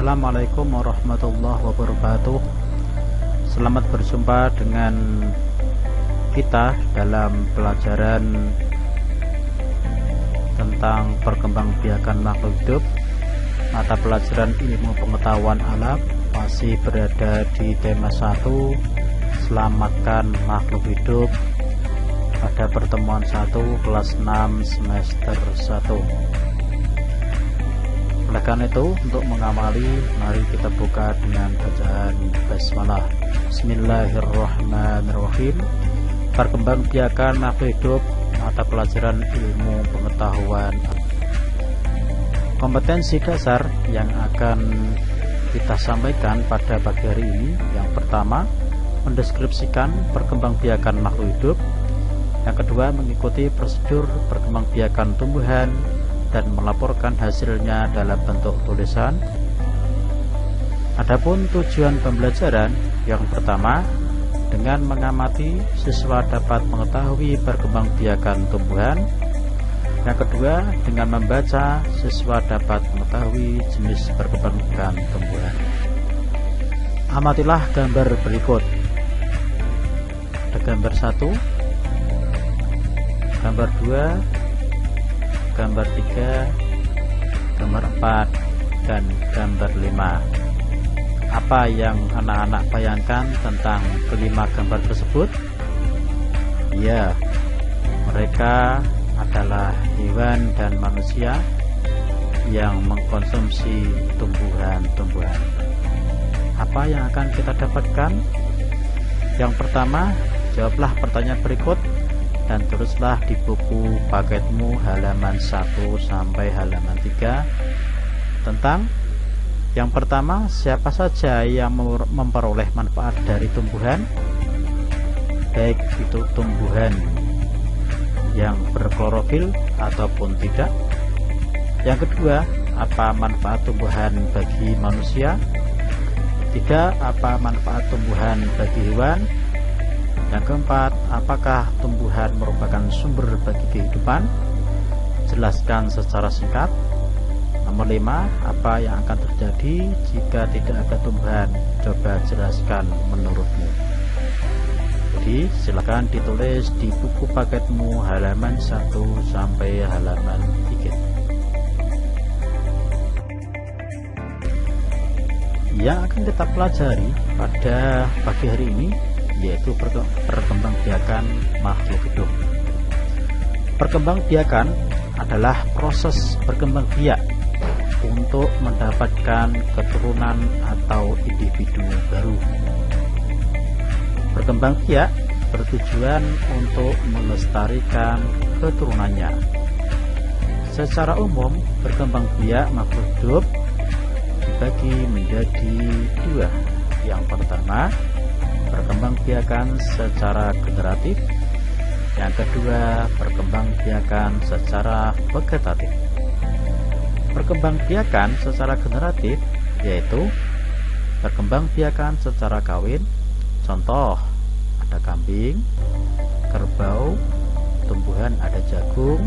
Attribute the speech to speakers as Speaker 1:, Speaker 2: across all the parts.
Speaker 1: Assalamualaikum warahmatullahi wabarakatuh. Selamat berjumpa dengan kita dalam pelajaran tentang perkembangbiakan makhluk hidup. Mata pelajaran ilmu pengetahuan alam masih berada di tema 1, selamatkan makhluk hidup, pada pertemuan 1 kelas 6 semester 1. Oleh karena itu, untuk mengawali, mari kita buka dengan bacaan basmalah. Bismillahirrahmanirrahim. Perkembangbiakan makhluk hidup, mata pelajaran ilmu pengetahuan. Kompetensi dasar yang akan kita sampaikan pada pagi hari ini, yang pertama, mendeskripsikan perkembangbiakan makhluk hidup. Yang kedua, mengikuti prosedur perkembangbiakan tumbuhan dan melaporkan hasilnya dalam bentuk tulisan. Adapun tujuan pembelajaran, yang pertama, dengan mengamati siswa dapat mengetahui perkembangbiakan tumbuhan. Yang kedua, dengan membaca siswa dapat mengetahui jenis perkembangbiakan tumbuhan. Amatilah gambar berikut. Ada gambar 1, gambar 2, gambar 3, gambar 4, dan gambar 5. Apa yang anak-anak bayangkan tentang kelima gambar tersebut? Ya, mereka adalah hewan dan manusia yang mengkonsumsi tumbuhan-tumbuhan. Apa yang akan kita dapatkan? Yang pertama, jawablah pertanyaan berikut dan tulislah di buku paketmu halaman 1 sampai halaman 3 tentang yang pertama, siapa saja yang memperoleh manfaat dari tumbuhan, baik itu tumbuhan yang berklorofil ataupun tidak. Yang kedua, apa manfaat tumbuhan bagi manusia? Tiga, apa manfaat tumbuhan bagi hewan? Yang keempat, apakah tumbuhan merupakan sumber bagi kehidupan? Jelaskan secara singkat. Nomor 5, apa yang akan terjadi jika tidak ada tumbuhan? Coba jelaskan menurutmu. Jadi silakan ditulis di buku paketmu halaman 1 sampai halaman 3. Yang akan kita pelajari pada pagi hari ini yaitu perkembangbiakan makhluk hidup. Perkembangbiakan adalah proses berkembang biak untuk mendapatkan keturunan atau individu baru. Berkembang biak bertujuan untuk melestarikan keturunannya. Secara umum, berkembang biak makhluk hidup dibagi menjadi 2. Yang pertama, perkembangbiakan secara generatif. Yang kedua, perkembangbiakan secara vegetatif. Perkembangbiakan secara generatif yaitu perkembangbiakan secara kawin. Contoh, ada kambing, kerbau, tumbuhan ada jagung,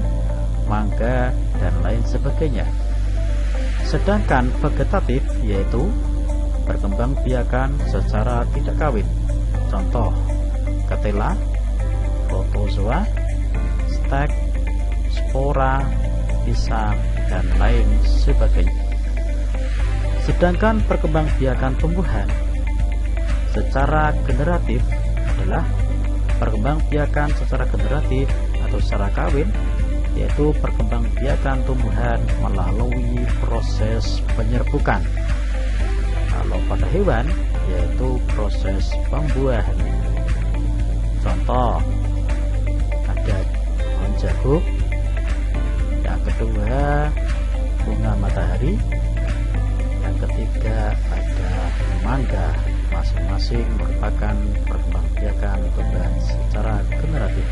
Speaker 1: mangga, dan lain sebagainya. Sedangkan vegetatif yaitu perkembangbiakan secara tidak kawin. Contoh, ketela, protozoa, stek, spora, pisang, dan lain sebagainya. Sedangkan perkembangbiakan tumbuhan secara generatif adalah perkembangbiakan secara generatif atau secara kawin, yaitu perkembangbiakan tumbuhan melalui proses penyerbukan. Kalau pada hewan, yaitu proses pembuahan. Contoh, ada pohon jagung. Yang kedua, bunga matahari. Yang ketiga, ada mangga. Masing-masing merupakan perkembangbiakan tumbuhan secara generatif.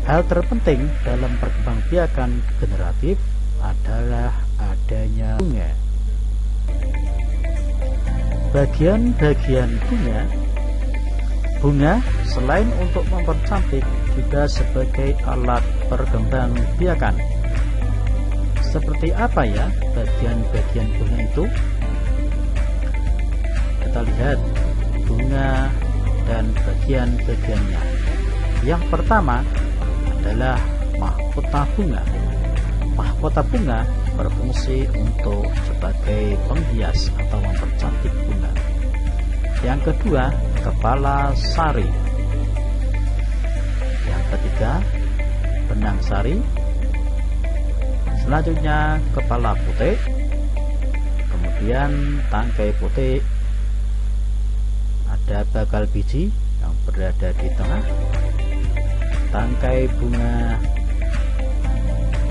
Speaker 1: Hal terpenting dalam perkembangbiakan generatif adalah adanya bunga. Bagian-bagian bunga selain untuk mempercantik juga sebagai alat perkembangbiakan. Seperti apa ya bagian-bagian bunga itu? kita lihat bunga dan bagian-bagiannya. Yang pertama adalah mahkota bunga. Mahkota bunga berfungsi untuk sebagai penghias atau mempercantik bunga. Yang kedua, kepala sari. Yang ketiga, benang sari. Selanjutnya, kepala putik. Kemudian tangkai putik. Ada bakal biji yang berada di tengah. Tangkai bunga,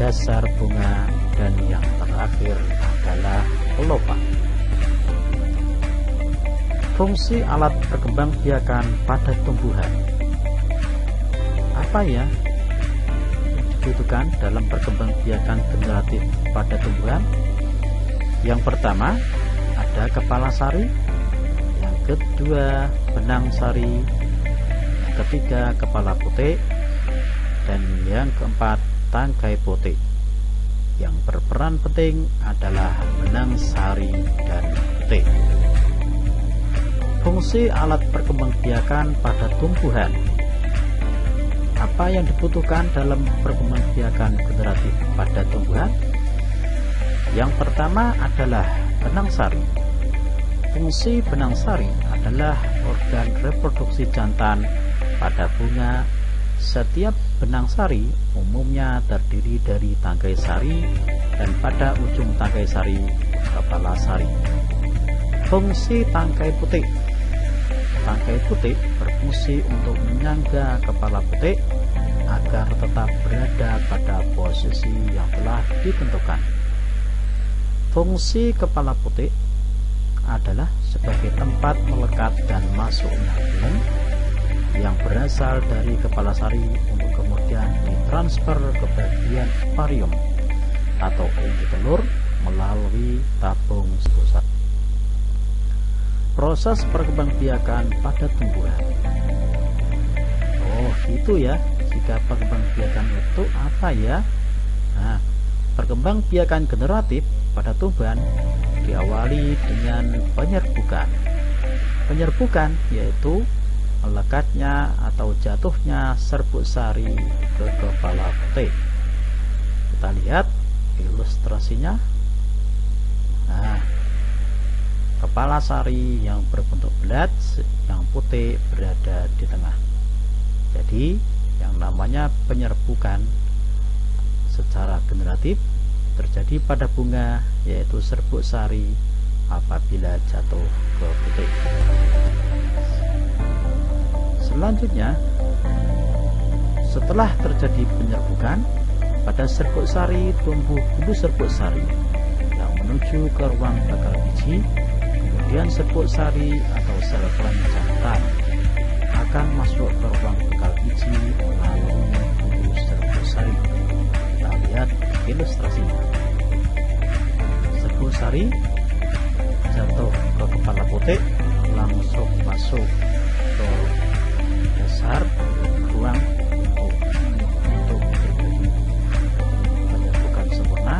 Speaker 1: dasar bunga, dan yang terakhir adalah pelopak. Fungsi alat perkembangbiakan pada tumbuhan. Apa ya yang dibutuhkan dalam perkembangbiakan generatif pada tumbuhan? Yang pertama ada kepala sari, yang kedua benang sari, yang ketiga kepala putik, dan yang keempat tangkai putik. Yang berperan penting adalah benang sari dan putik. Fungsi alat perkembangbiakan pada tumbuhan. Apa yang dibutuhkan dalam perkembangbiakan generatif pada tumbuhan? Yang pertama adalah benang sari. Fungsi benang sari adalah organ reproduksi jantan pada bunga. Setiap benang sari umumnya terdiri dari tangkai sari dan pada ujung tangkai sari kepala sari. Fungsi tangkai putik. Tangkai putik berfungsi untuk menyangga kepala putik agar tetap berada pada posisi yang telah ditentukan. Fungsi kepala putik adalah sebagai tempat melekat dan masuknya filem yang berasal dari kepala sari untuk kemudian ditransfer ke bagian ovarium atau inti telur melalui tabung sperma. Proses perkembangbiakan pada tumbuhan. Oh, itu ya. Jika perkembangbiakan itu apa ya? Nah, perkembangbiakan generatif pada tumbuhan diawali dengan penyerbukan. Penyerbukan yaitu melekatnya atau jatuhnya serbuk sari ke kepala putik. Kita lihat ilustrasinya. Nah, kepala sari yang berbentuk bulat, yang putih berada di tengah. Jadi yang namanya penyerbukan secara generatif terjadi pada bunga, yaitu serbuk sari apabila jatuh ke putik. Selanjutnya, setelah terjadi penyerbukan pada serbuk sari, tumbuh bulu serbuk sari yang menuju ke ruang bakal biji. Kemudian serbuk sari atau sel jantan akan masuk ke ruang bakal biji melalui bulu serbuk sari. Kita lihat ilustrasinya. Serbuk sari jatuh ke kepala putik, langsung masuk ke dasar ruang untuk terjadi penyerbukan sempurna,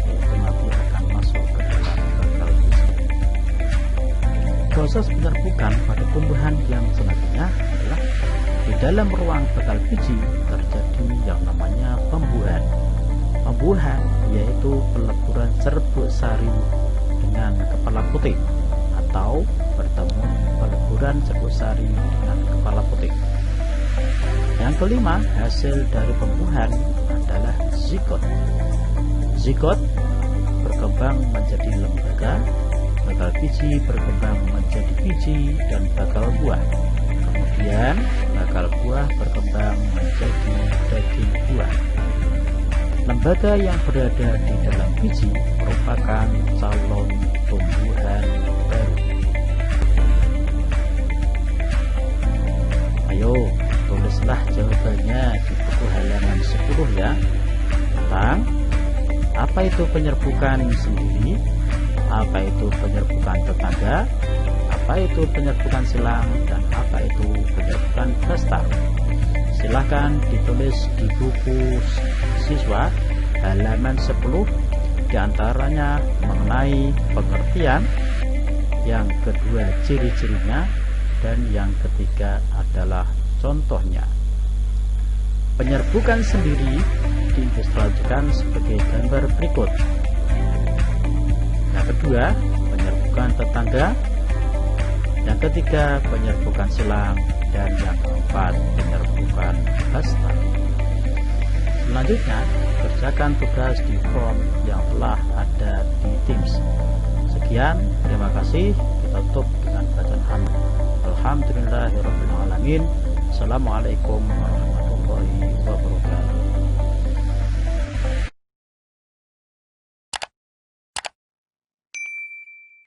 Speaker 1: yaitu nanti akan masuk ke dalam bakal biji. Proses penyerbukan pada tumbuhan yang selanjutnya adalah di dalam ruang bakal biji terjadi yang namanya pembuahan. Pembuahan yaitu peleburan serbuk sari dengan kepala putik atau bertemu peleburan serbuk sari dengan kepala putik. Yang kelima, hasil dari pembuahan adalah zigot. Zigot berkembang menjadi lembaga, bakal biji berkembang menjadi biji dan bakal buah. Kemudian bakal buah berkembang menjadi daging buah. Lembaga yang berada di dalam biji merupakan calon tumbuhan baru. Ayo, tulislah jawabannya di buku halaman 10 ya, tentang apa itu penyerbukan sendiri, apa itu penyerbukan tetangga, apa itu penyerbukan silang, dan apa itu penyerbukan klastar. Silahkan ditulis di buku siswa halaman 10, diantaranya mengenai pengertian, yang kedua ciri-cirinya, dan yang ketiga adalah contohnya. Penyerbukan sendiri diilustrasikan sebagai gambar berikut. Yang kedua, penyerbukan tetangga. Yang ketiga, penyerbukan silang. Dan yang keempat, penyerbukan lestari. Selanjutnya, kerjakan tugas di form yang telah ada di Teams. Sekian, terima kasih. Kita tutup dengan bacaan hamd. Alhamdulillahirabbil alamin. Assalamualaikum warahmatullahi wabarakatuh.